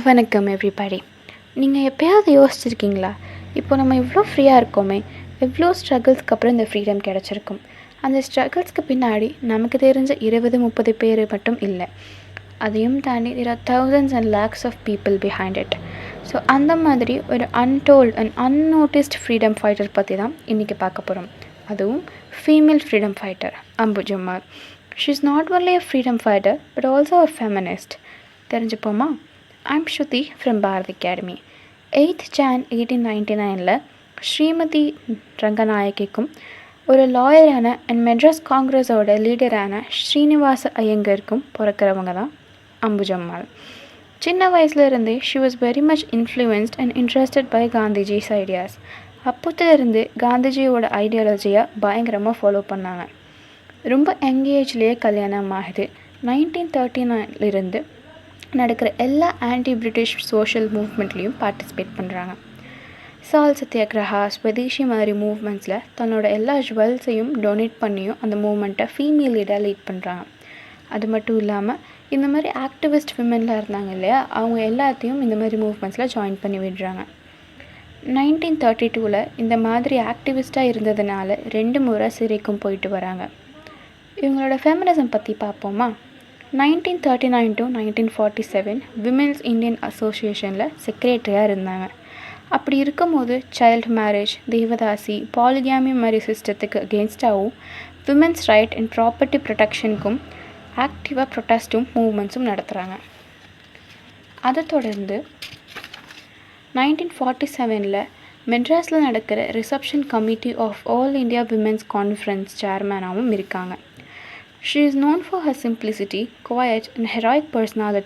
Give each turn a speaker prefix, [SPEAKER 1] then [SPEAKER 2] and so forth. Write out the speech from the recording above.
[SPEAKER 1] வணக்கம் எவ்ரிபடி. நீங்கள் எப்போயாவது யோசிச்சிருக்கீங்களா, இப்போ நம்ம இவ்வளோ ஃப்ரீயாக இருக்கோமே, எவ்வளோ ஸ்ட்ரகிள்ஸ்க்கு அப்புறம் இந்த ஃப்ரீடம் கிடச்சிருக்கும். அந்த ஸ்ட்ரகிள்ஸ்க்கு பின்னாடி நமக்கு தெரிஞ்ச 20-30 பேர் மட்டும் இல்லை, அதையும் தாண்டி there are thousands and lakhs of people behind it. So அந்த மாதிரி ஒரு untold and unnoticed freedom fighter பற்றி தான் இன்றைக்கி பார்க்க போகிறோம். அதுவும் female freedom fighter Ambujammal. She is not only a freedom fighter but also a feminist. தெரிஞ்சுப்போமா? I'm Shruti from Bharat Academy. 8th Jan 1899 Shrimati ரங்கநாயகிக்கும் ஒரு லாயரான அண்ட் மெட்ராஸ் காங்கிரஸோட லீடரான ஸ்ரீனிவாச ஐயங்கருக்கும் பிறக்கிறவங்க தான் அம்புஜம்மாள். சின்ன வயசுலேருந்தே she was very much influenced and interested by Gandhiji's ideas. அப்போத்துலேருந்து காந்திஜியோட ஐடியாலஜியை பயங்கரமாக ஃபாலோ பண்ணாங்க. ரொம்ப யங் ஏஜ்லேயே கல்யாணம் ஆகுது. 1939 நடக்கிற எல்லா ஆன்டி பிரிட்டிஷ் சோஷியல் மூவ்மெண்ட்லேயும் பார்ட்டிசிபேட் பண்ணுறாங்க. சால் சத்தியாகிரகா, ஸ்வதேஷி மாதிரி மூவ்மெண்ட்ஸில் தன்னோட எல்லா ஜுவல்ஸையும் டொனேட் பண்ணியும் அந்த மூவ்மெண்ட்டை ஃபீமேல் லீடாக லீட் பண்ணுறாங்க. அது மட்டும் இல்லாமல் இந்த மாதிரி ஆக்டிவிஸ்ட் விமென்லாம் இருந்தாங்க இல்லையா, அவங்க எல்லாத்தையும் இந்த மாதிரி மூவ்மெண்ட்ஸில் ஜாயின் பண்ணி விடுறாங்க. 1932 இந்த மாதிரி ஆக்டிவிஸ்ட்டாக இருந்ததுனால 2 முறை சிறைக்கும் போயிட்டு வராங்க. இவங்களோட ஃபெமினிசம் பற்றி பார்ப்போமா? 1939 to 1947 விமென்ஸ் இந்தியன் அசோசியேஷனில் செக்ரட்டரியாக இருந்தாங்க. அப்படி இருக்கும்போது சைல்டு மேரேஜ், தேவதாசி, பாலிகாமி மாதிரி சிஸ்டத்துக்கு அகெயின்ஸ்டாகவும் விமென்ஸ் ரைட் அண்ட் ப்ராப்பர்ட்டி ப்ரொடெக்ஷனுக்கும் ஆக்டிவாக ப்ரொட்டஸ்ட்டும் மூவ்மெண்ட்ஸும் நடத்துகிறாங்க. அதை தொடர்ந்து 1947 மெட்ராஸில் நடக்கிற reception committee of all India women's conference சேர்மனாகவும் இருக்காங்க. She is known for her simplicity, quiet and heroic personality.